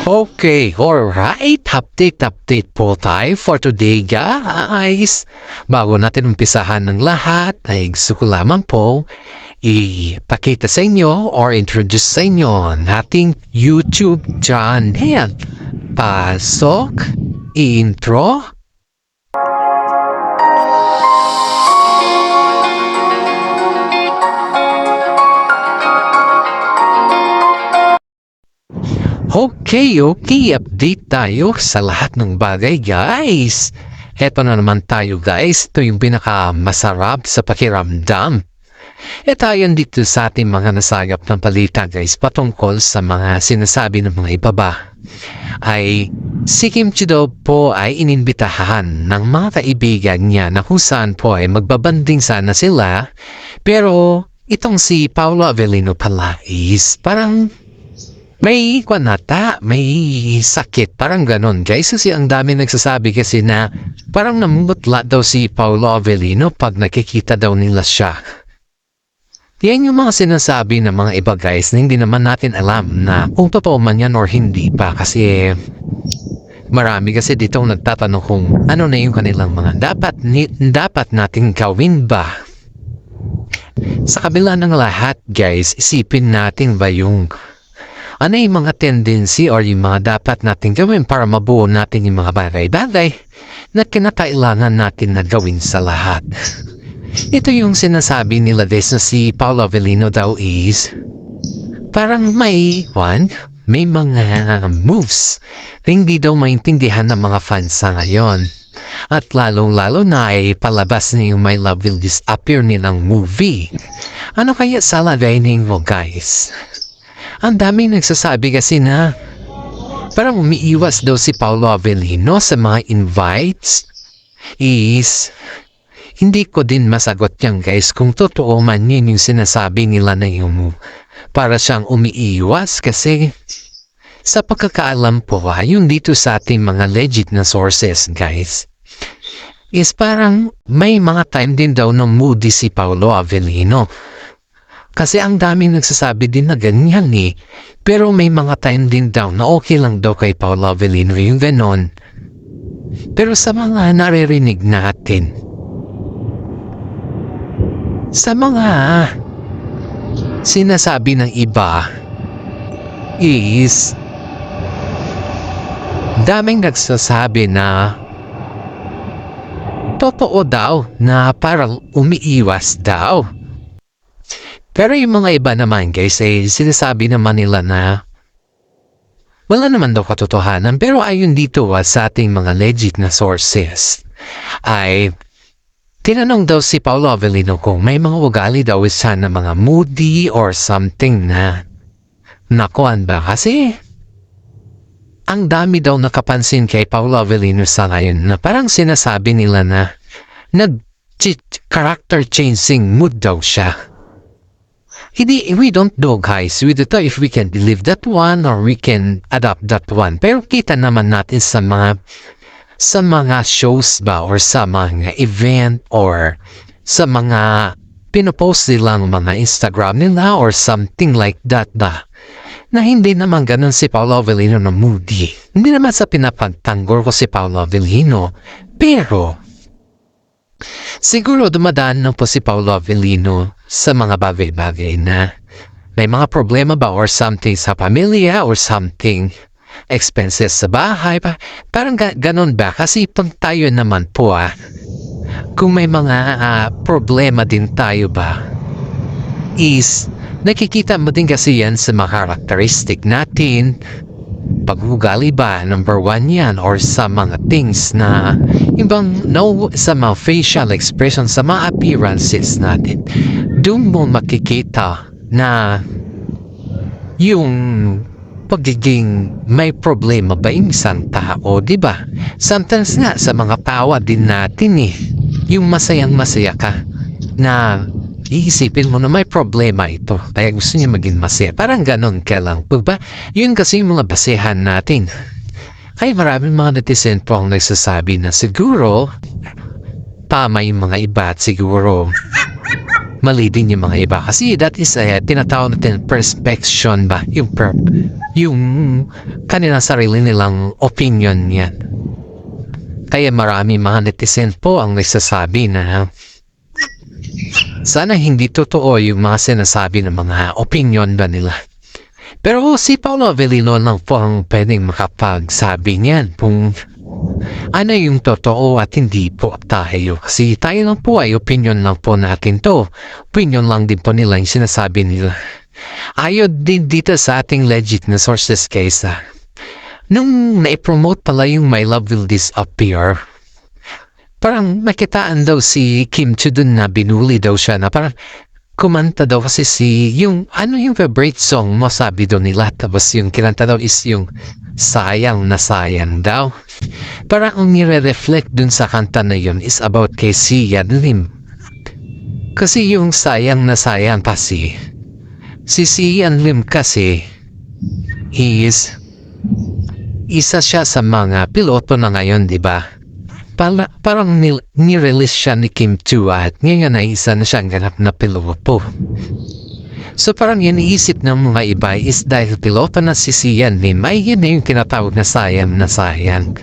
Okay, alright. Update po tayo for today, guys. Bago natin umpisahan ng lahat, ay gusto ko lamang po ipakita sa inyo or introduce sa inyo ang ating YouTube channel. Pasok, intro. Okay, update tayo sa lahat ng bagay, guys. Heto na naman tayo, guys. Ito yung pinakamasarap sa pakiramdam. Tayo dito sa ating mga nasagap ng balita, guys, patungkol sa mga sinasabi ng mga ibaba. Ay si Kim Chi daw po ay ininbitahan ng mga kaibigan niya na kung saan po ay magbabanding sana sila. Pero itong si Paolo Avellino pala is parang may may sakit, parang ganon, guys. Kasi ang dami nagsasabi kasi na parang namumutla daw si Paolo Avellino pag nakikita daw nila siya. Yan yung mga sinasabi ng mga iba, guys, na hindi naman natin alam na kung totoo man yan or hindi pa. Kasi marami kasi dito nagtatanong kung ano na yung kanilang mga dapat nating gawin ba. Sa kabila ng lahat, guys, isipin natin ba yung ano yung mga tendency or yung mga dapat natin gawin para mabuo natin yung mga bagay-bagay na kinakailangan natin na gawin sa lahat. Ito yung sinasabi nila des na si Paolo Avellino daw is parang may mga moves na hindi daw maintindihan ng mga fans sa ngayon. At lalong-lalo na ay palabas na yung My Love Will Disappear nilang movie. Ano kaya sa lagay ninyo, guys? Ang daming nagsasabi kasi na parang umiiwas daw si Paolo Avellino sa mga invites. Hindi ko din masagot yan, guys, kung totoo man yun yung sinasabi nila na yung para siyang umiiwas. Kasi sa pagkakaalam po yung dito sa ating mga legit na sources, guys, is parang may mga time din daw na moody si Paolo Avellino. Kasi ang daming nagsasabi din na ganyan eh. Pero may mga time din daw na okay lang daw kay Paolo Avellino yung ganon. Pero sa mga naririnig natin, sa mga sinasabi ng iba is daming nagsasabi na totoo daw na parang umiiwas daw. Pero yung mga iba naman, guys, ay sinasabi naman nila na wala naman daw katotohanan. Pero ayon dito sa ating mga legit na sources ay tinanong daw si Paolo Avellino kung may mga ugali daw isa na mga moody or something na nakuan ba. Kasi ang dami daw nakapansin kay Paolo Avellino sa ngayon na parang sinasabi nila na character changing mood daw siya. We don't know, guys, we don't know if we can believe that one or we can adopt that one. Pero kita naman natin sa mga shows ba or sa mga event or sa mga pinopost nilang mga Instagram nila or something like that na hindi naman ganun si Paolo Avellino na moody. Hindi naman sa pinapagtanggol ko si Paolo Avellino, pero siguro dumadaan na po si Paolo Avellino sa mga bagay-bagay na may mga problema ba or something sa pamilya or something expenses sa bahay pa. Parang ganon ba? Kasi pag tayo naman po kung may mga problema din tayo ba is nakikita mo din kasi yan sa mga characteristic natin. Pag-ugali ba, number one yan, or sa mga things na ibang sa mga facial expression, sa mga appearances natin, doon mo makikita na yung pagiging may problema ba yung isang tao, di ba? Sometimes nga sa mga tawa din natin yung masayang-masaya ka na iisipin mo na may problema ito kaya gusto niya maging masaya. Parang ganon ka lang. Diba? Yun kasi yung mga basehan natin. Ay maraming mga netizen po ang nagsasabi na siguro tama yung mga iba at siguro mali din yung mga iba. Kasi that is tinatawag natin perspection ba? Yung kanilang sarili nilang opinion yan. Kaya marami mga netizen po ang nagsasabi na sana hindi totoo yung mga sinasabi ng mga opinion ba nila. Pero si Paolo Avellino lang po ang pwedeng makapagsabi niyan kung ano yung totoo at hindi po tayo. Kasi tayo lang po ay opinion lang po natin to. Opinion lang din po nila yung sinasabi nila. Ayaw din dito sa ating legit na sources kaysa nung na-promote pala yung My Love Will Disappear, parang makitaan daw si Kim Chiu dun na binuli daw siya na parang kumanta daw kasi yung favorite song mo sabi daw nila, tapos yung kinanta daw is yung sayang na sayang daw. Parang ang nire-reflect dun sa kanta na yun is about kay Sian Lim. Kasi yung sayang na sayang pa si Sian Lim kasi isa siya sa mga piloto na ngayon, di ba? Parang nirelease siya ni Kim Chiu at ngayon ay isa na siyang ganap na piloto. So parang iniisip ng mga iba is dahil piloto na si Sian Lim, ay yun na yung kinatawag na sayang na sayang.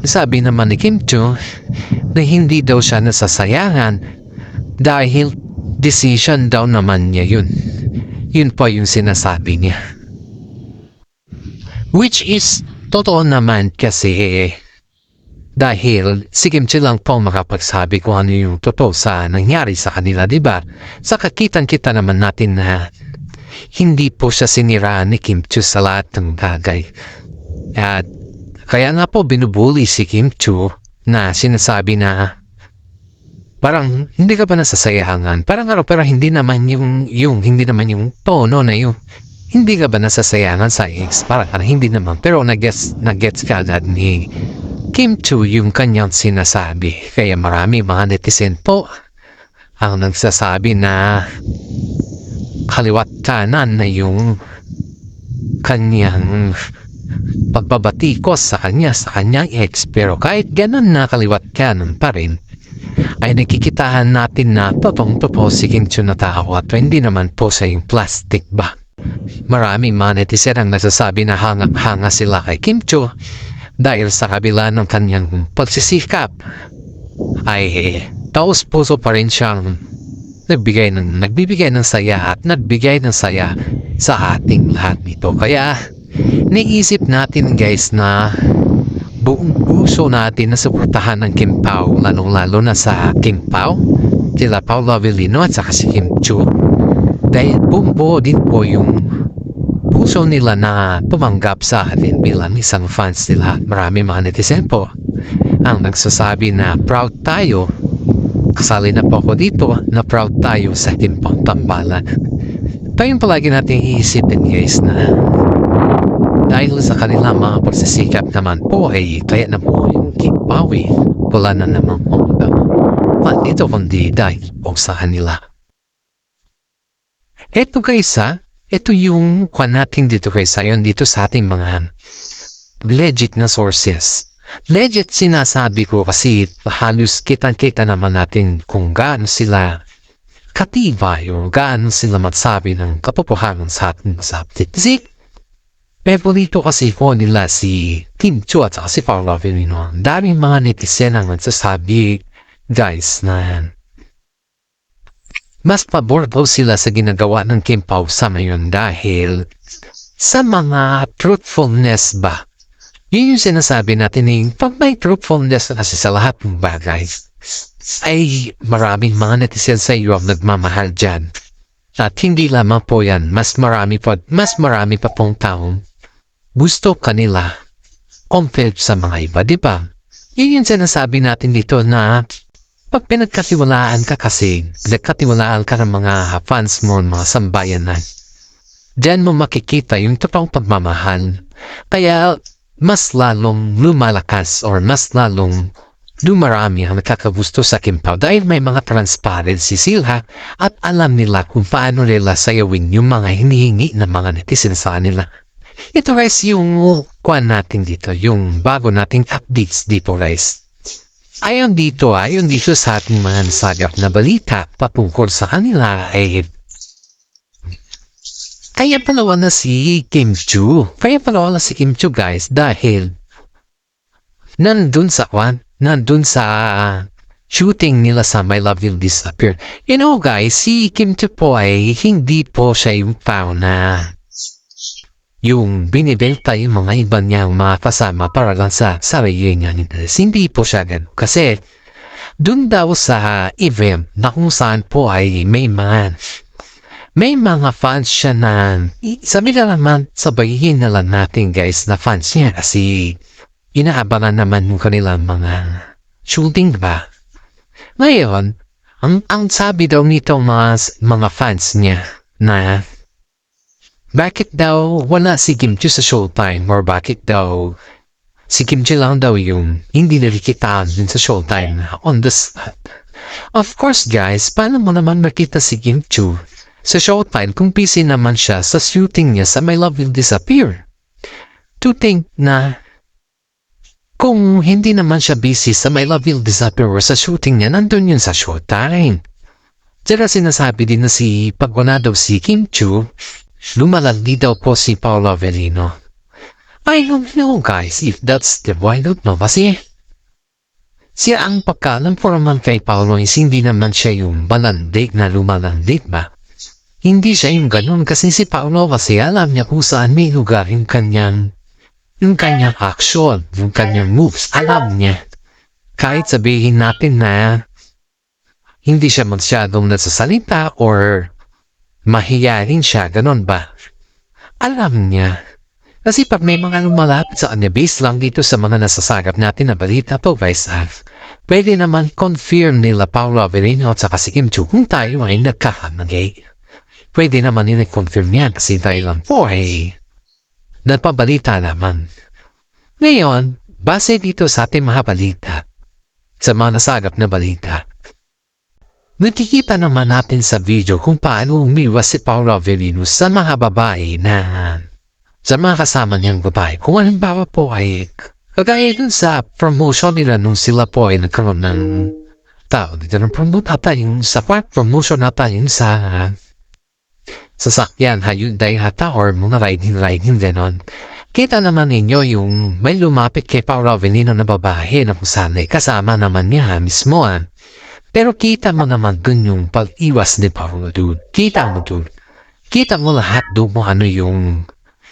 Sabi naman ni Kim Chiu na hindi daw siya nasasayangan dahil decision daw naman niya yun. Yun po yung sinasabi niya. Which is totoo naman kasi dahil si Kim Chiu lang po makapagsabi kung ano yung totoo sa nangyari sa kanila, diba? Sa kakitan-kita naman natin na hindi po siya siniraan ni Kim Chiu sa lahat ng bagay. At kaya nga po binubuli si Kim Chiu na sinasabi na parang hindi ka ba nasasayangan? Parang pero hindi naman hindi naman yung tono na yung hindi ka ba nasasayangan sa ex? Parang hindi naman. Pero nag-gets ka agad ni Kim Chiu yung kanyang sinasabi. Kaya marami mga netizen po ang nagsasabi na kaliwat kanan na yung kanyang pagbabatikos sa kanyang ex. Pero kahit ganun na kaliwat kanan pa rin, ay nakikitahan natin na totoo si Kim Chiu na tao at hindi naman po sa yung plastic ba. Maraming mga netizen ang nagsasabi na hanga sila kay Kim Chiu dahil sa kabila ng kanyang pagsisikap ay taos puso pa rin siyang nagbibigay ng saya at nagbigay ng saya sa ating lahat nito. Kaya naisip natin guys na buong puso natin na suportahan ng Kim Pao, lalong-lalo na sa Kim Pao, sila Paolo Avellino at saka si Kim Chiu. Dahil buo din po yung puso nila na tumanggap sa atin bilang isang fans nila. Marami mga netizen po ang nagsasabi na proud tayo. Kasali na po ako dito na proud tayo sa Kim Pao tambalan. Ito yung palagi natin iisipin guys na dahil sa kanila mga pagsisikap naman po ay kaya na po yung Kim Pao wala na naman po dito kundi dahil po sa kanila. Ito guys ito yung kwan natin dito guys ayon dito sa ating mga legit na sources. Legit sinasabi ko kasi halos kita-kita naman natin kung gaano sila katibay o gaano sila magsabi ng katotohanan sa ating subject. Kasi favorito kasi ko nila si Kim Chiu at si Paolo Avellino. Daming mga netizen ang nagsasabi guys na mas pabor daw sila sa ginagawa ng Kim Pao sa ngayon dahil sa mga truthfulness ba. Yun yung sinasabi natin pag may truthfulness kasi sa lahat ng bagay ay maraming mga netizen sa iyo ang nagmamahal dyan. At hindi lamang po yan, mas marami pa pong taong gusto kanila compared sa mga iba, di ba? Yun yung sinasabi natin dito na pag pinagkatiwalaan ka kasi, nagkatiwalaan ka ng mga fans mo, mga sambayan na, diyan mo makikita yung totoong pagmamahal. Kaya, mas lalong lumalakas or mas lalong dumarami ang nakakagusto sa Kim Pao dahil may mga transparency sila at alam nila kung paano nila sayawin yung mga hinihingi ng mga netizen sa nila. Ito guys yung kuwan natin dito, yung bago nating updates dito guys. Ayon dito sa ating mga nasagap na balita patungkol sa kanila ay kaya palawa na si Kim Chu. Kaya palawa na si Kim Chu guys dahil nandun sa shooting nila sa My Love Will Disappear. You know guys, si Kim Chu po ay hindi po siya yung tao na yung binibenta yung mga iba niyang mga kasama para lang sa sarili niya. Hindi po siya ganun. Kasi dun daw sa event na kung saan po ay may mga fans siya na sabi na naman sabayin na lang natin guys na fans niya kasi inaabangan naman yung kanilang mga shooting ba. Ngayon, ang sabi daw nito mga fans niya na bakit daw wala si Kim Chu sa Showtime or bakit daw si Kim Chu lang daw yung hindi nalikitaan din sa Showtime on the spot. Of course guys, paano mo naman makita si Kim Chu sa Showtime kung busy naman siya sa shooting niya sa My Love Will Disappear? To think na kung hindi naman siya busy sa My Love Will Disappear or sa shooting niya, nandun yun sa Showtime. Tsaka sinasabi din na pag wala daw si Kim Chu, lumalandi daw po si Paolo Avellino. I don't know guys if that's the why don't know kasi siya ang pagkalam po naman kay Paolo is hindi naman siya yung balandig na lumalandig ba? Hindi siya yung ganun kasi si Paolo kasi alam niya kung saan may lugar yung kanyang action, yung kanyang moves. Alam niya. Kahit sabihin natin na hindi siya masyadong nasasalita or mahiyain siya, ganun ba? Alam niya. Kasi pag may mga lumalapit sa kanya, based lang dito sa mga nasasagap natin na balita po guys, pwede naman confirm nila Paolo Avellino at saka si Kim Chu kung tayo ay nagkakamali. Pwede naman nila confirm yan kasi tayo lang po ay nagpabalita naman. Ngayon, base dito sa ating mga balita, sa mga nasagap na balita, nakikita naman natin sa video kung paano umiwas si Paolo Avellino sa mga babae sa mga kasama niyang babae. Kung halimbawa po ay kagaya dun sa promotion nila nung sila po ay nagkaroon ng tao. Dito ng promote ata yung sa promotion ata yung sa sasakyan, Hyundai ata or mga riding ganon. Kita naman ninyo yung may lumapit kay Paolo Avellino na babae na kung saan ay kasama naman niya mismo. Pero kita mo naman dun yung pag-iwas ni Paolo dun. Kita mo dun. Kita mo lahat dun mo ano yung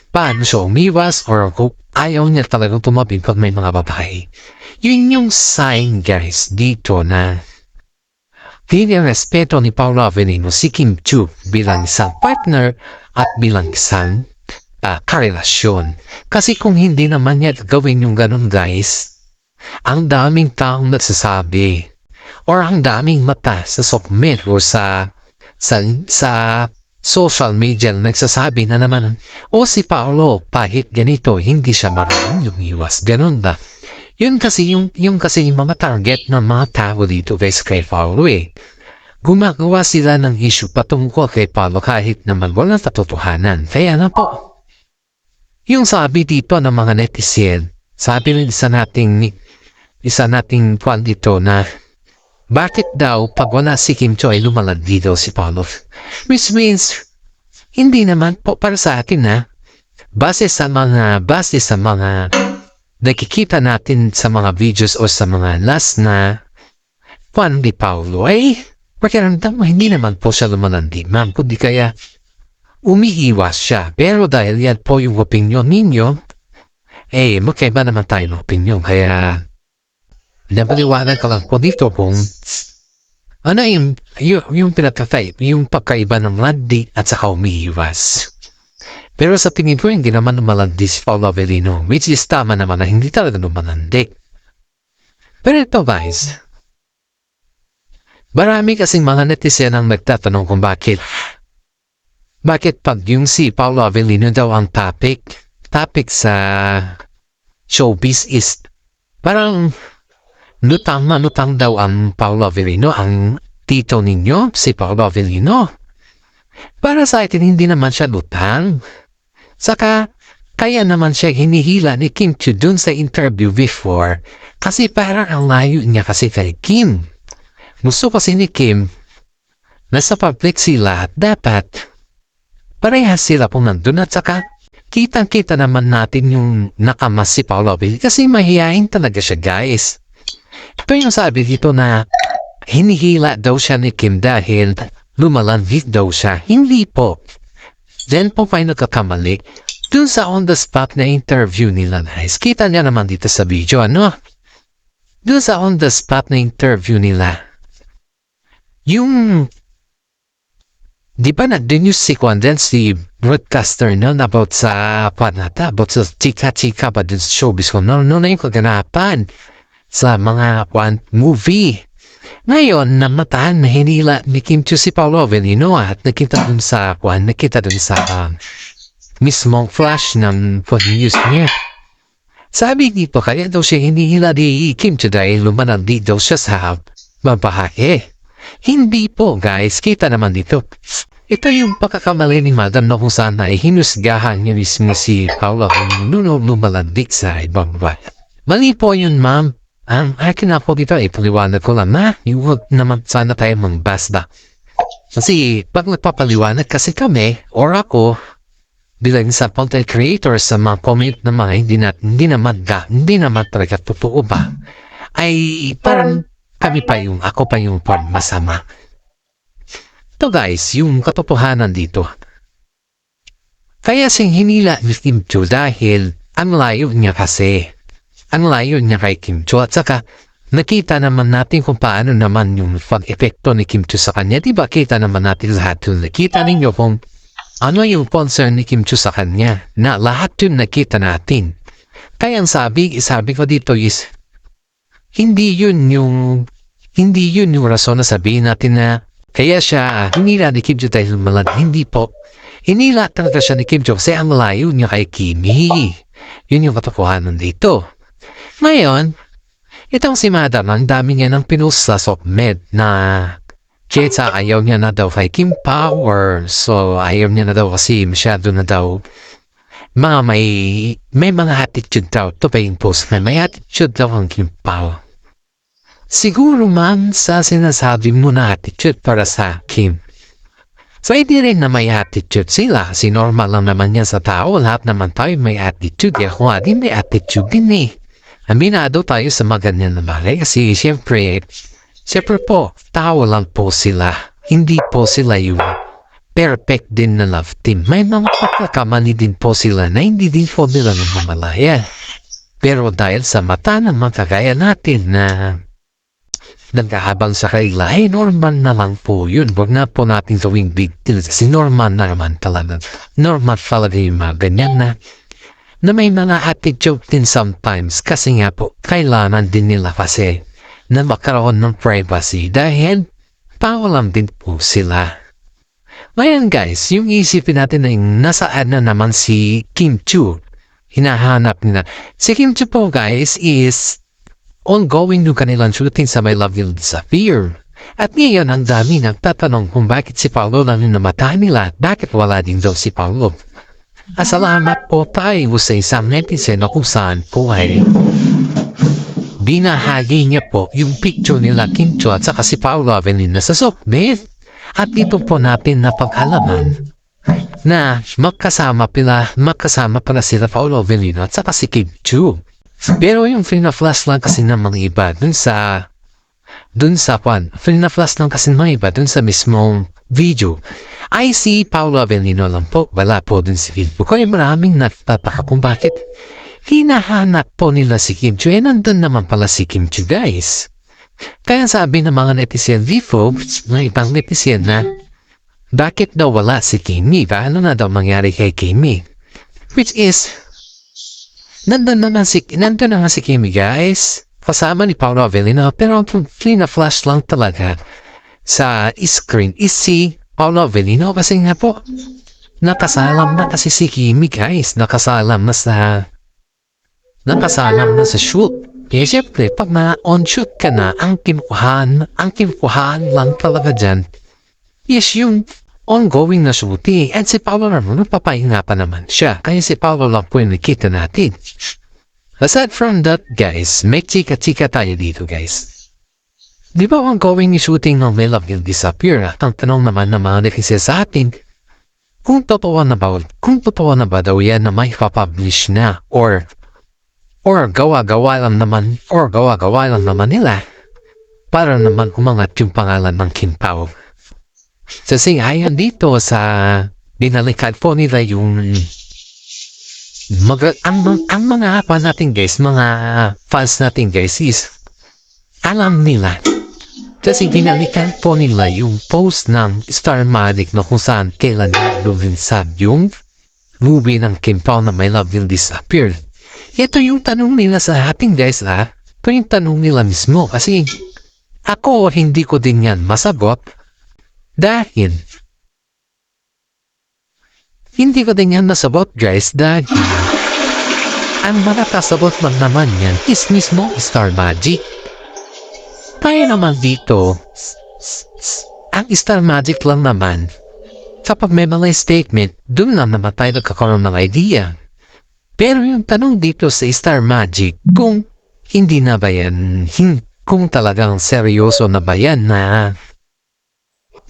paano siya umiwas or kung ayaw niya talagang tumabing pag may mga babae. Yun yung sign guys dito na respeto ni Paolo Avellino si Kim Chu bilang isang partner at bilang isang karelasyon. Kasi kung hindi naman niya gawin yung ganun guys, ang daming taong nagsasabi or ang daming mata sa submit o sa social media na nagsasabi na naman, si Paolo, pahit ganito, hindi siya marunong lumiwas. Ganun ba? Yun kasi yung mga target ng mga tao dito guys kay Paolo Gumagawa sila ng issue patungkol kay Paolo kahit naman walang katotohanan. Kaya na po. Yung sabi dito ng mga netizen, sabi rin isa nating kwan dito na bakit daw pag wala si Kim Chu ay lumalandi daw si Paolo? Which means, hindi naman po para sa akin base sa mga nakikita natin sa mga videos o sa mga last na kwan ni Paolo pakiramdam mo hindi naman po siya lumalandi ma'am, kundi kaya umiiwas siya. Pero dahil yan po yung opinion ninyo, magkaiba naman tayo ng opinion. Kaya napaliwanag ka lang po dito kung ano yung pinagkakaiba, yung pagkaiba ng landi at saka umiiwas. Pero sa tingin ko hindi naman lumalandi si Paolo Avellino, which is tama naman na hindi talaga lumalandi. Pero ito guys, marami kasing mga netizen ang nagtatanong kung bakit pag yung si Paolo Avellino daw ang topic sa showbiz is parang lutang daw ang Paolo Avellino, ang tito ninyo, si Paolo Avellino. Para sa atin, hindi naman siya lutang. Saka, Kaya naman siya hinihila ni Kim Chiu dun sa interview before kasi parang ang layo niya kasi kay Kim. Gusto kasi ni Kim nasa public sila at dapat parehas sila pong nandun at saka kitang-kita naman natin yung nakamas si Paolo Villar kasi mahihain talaga siya guys. Ito yung sabi dito na hinihila daw siya ni Kim dahil lumalanggit daw siya. Hindi po. Then po pa yung nagkakamali. Dun sa on the spot na interview nila guys. Kita niya naman dito sa video ano? Dun sa on the spot na interview nila. Yung di ba nandun yung si broadcaster nun about sa panata, about sa chika-chika ba dun sa showbiz ko. No na yung kaganapan sa mga movie. Ngayon, namatahan na hinila ni Kim Chiu si Paolo Avellino at nakita dun sa mismong flash ng news niya. Sabi dito, kaya daw siya hinihila ni Kim Chiu dahil lumanandi daw siya sa babae. Hindi po guys, kita naman dito. Ito yung pagkakamali ni Madam na kung saan ay hinusgahan niya mismo si Paolo Avellino lumalandik sa ibang babae. Mali po yun ma'am. Ang akin ako dito ay paliwanag ko lang na huwag naman sana tayo mangbasda. Kasi pag nagpapaliwanag kasi kami or ako bilang sa content creator sa mga comment na mga hindi naman talaga totoo ba ay parang kami pa yung ako pa yung masama. Ito guys, yung katotohanan dito. Kaya siyang hinila ni Kim Chiu dahil ang layo niya kasi. Ang layo niya kay Kim Chiu at saka nakita naman natin kung paano naman yung pag-epekto ni Kim Chiu sa kanya. Diba kita naman natin lahat yun. Nakita ninyo kung ano yung concern ni Kim Chiu sa kanya na lahat yun nakita natin. Kaya ang sabi ko dito is hindi yun yung rason na sabihin natin na kaya siya hinila ni Kim Chiu dahil malad. Hindi po. Hinila talaga siya ni Kim Chiu kasi ang layo niya kay Kimi. Yun yung katotohanan dito. Ngayon, itong si Madam, ang dami niya ng pinost sa SOCMED na kaya ayaw niya na daw kay Kim Power. So, ayaw niya na daw kasi masyado na daw may mga attitude daw. Ito pa yung post na may attitude daw ang Kim Power. Siguro man sa sinasabi mo na attitude para sa Kim. So, hindi rin na may attitude sila. Si normal lang naman yan sa tao. Lahat naman tayo may attitude. Ako nga din may attitude din eh. Aminado tayo sa mga ganyan na bagay kasi siyempre po, tao lang po sila. Hindi po sila yung perfect din na love team. May mga pagkakamali din po sila na hindi din po nila namamalaya. Pero dahil sa mata ng mga kagaya natin na nagkahabang sa kanila, normal na lang po yun. Huwag na po natin gawing big deal kasi normal na naman talaga. Normal talaga yung mga ganyan na may mga attitude din sometimes kasi nga po, kailangan din nila kasi na magkaroon ng privacy dahil pawalam din po sila. Ngayon guys, yung isipin natin na yung nasaan na naman si Kim Chiu, hinahanap nila. Si Kim Chiu po guys is ongoing yung kanilang shooting sa My Love Will Disappear. At ngayon ang dami nagtatanong kung bakit si Paolo lang yung namatay nila at bakit wala din daw si Paolo. Salamat po tayo sa isang netizen na kung saan po ay binahagi niya po yung picture nila Kim Chiu at saka si Paolo Avellino sa SOCMED. At dito po natin napag-alaman na magkasama pala sila Paolo Avellino at saka si Kim Chiu. Pero yung flash lang kasi ng mga iba dun sa flash lang kasi ng mga iba dun sa mismong video ay si Paolo Avellino lang po, wala po dun si Kim Chiu. Kaya maraming nagtataka kung bakit hinahanap po nila si Kim Chiu. Nandun naman pala si Kim Chiu guys. Kaya sabi ng mga netizen, folks, mga ibang netizen na bakit daw wala si Kimi? Ano na daw mangyari kay Kimi? Which is, nandun naman si Kimi guys. Kasama ni Paolo Avellino pero ang flash lang talaga sa screen is si Paolo Avellino kasi nga po nakasalam na kasi si Kimi guys, nakasalam na sa shoot. Kaya syempre pag na-on shoot ka na, ang kinukuhan lang talaga dyan is yung ongoing na shooting. And si Paolo naman, nagpapahinga pa naman siya. Kaya si Paolo lang po yung nakita natin. Aside from that, guys, may chika-chika tayo dito, guys. Di ba ongoing ni shooting ng My Love Will Disappear? At ang tanong naman ng mga netizen sa atin, kung totoo na ba daw yan na may papublish na or gawa-gawa lang naman nila para naman umangat yung pangalan ng Kim Pao. Kasi ayan dito sa binalikan po nila yung ang mga fan natin guys, mga fans natin guys is alam nila. Kasi binalikan po nila yung post ng Starmatic na kung saan kailan luminsad yung movie ng Kim Pao na My Love Will Disappear. Ito yung tanong nila sa ating guys Ito yung tanong nila mismo kasi ako hindi ko din yan masagot dahil hindi ko din yan masagot guys dahil ang makakasabot lang naman yan is mismo Starmatic. Tayo naman dito, ang Starmatic lang naman, kapag may mga statement, dun lang naman tayo nagkakaroon ng idea. Pero yung tanong dito sa Starmatic, kung hindi na ba yan, kung talagang seryoso na ba yan na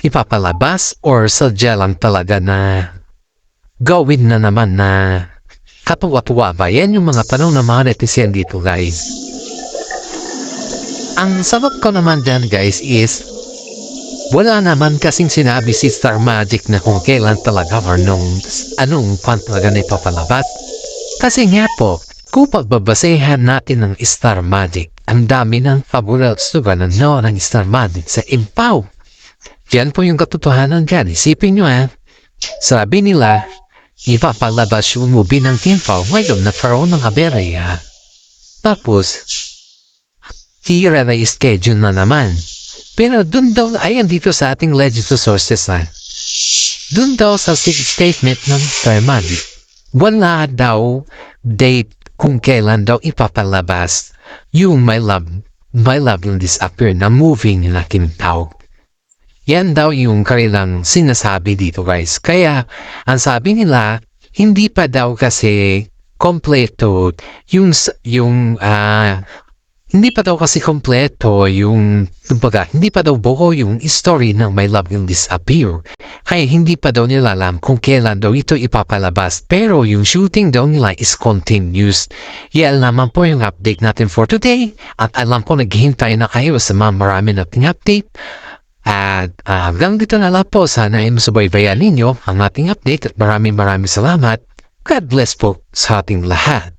ipapalabas or sadya lang talaga na gawin na naman na katuwa-tuwa ba yan yung mga tanong ng mga netizen dito guys. Ang sagot ko naman dyan guys is wala naman kasing sinabi si Starmatic na kung kailan talaga or anong kwan talaga na ipapalabas. Kasi nga po, kung pagbabasehan natin ng Starmatic, ang dami ng favorites na nanonood ng Starmatic sa Kim Pao. Yan po yung katotohanan dyan. Isipin nyo sabi nila, ipapalabas yung movie ng Kim Pao ngayon na karoon ng aberya. Tapos, i-schedule na naman. Pero dun daw, ayan dito sa ating legit sources dun daw sa statement ng Starmatic, wala daw date kung kailan daw ipapalabas yung My Love Will Disappear na movie nila Kim Pao. Yan daw yung kanilang sinasabi dito guys. Kaya, ang sabi nila, hindi pa daw kasi kompleto hindi pa daw kasi kompleto hindi pa daw buo yung story ng My Love Will Disappear. Kaya hindi pa daw nila alam kung kailan daw ito ipapalabas. Pero yung shooting daw nila is continuous. Yan naman po yung update natin for today. At alam ko naghihintay na kayo sa mga marami nating update. At hanggang dito na lang po. Sana ay masubaybayan ninyo ang ating update. At maraming salamat. God bless po sa ating lahat.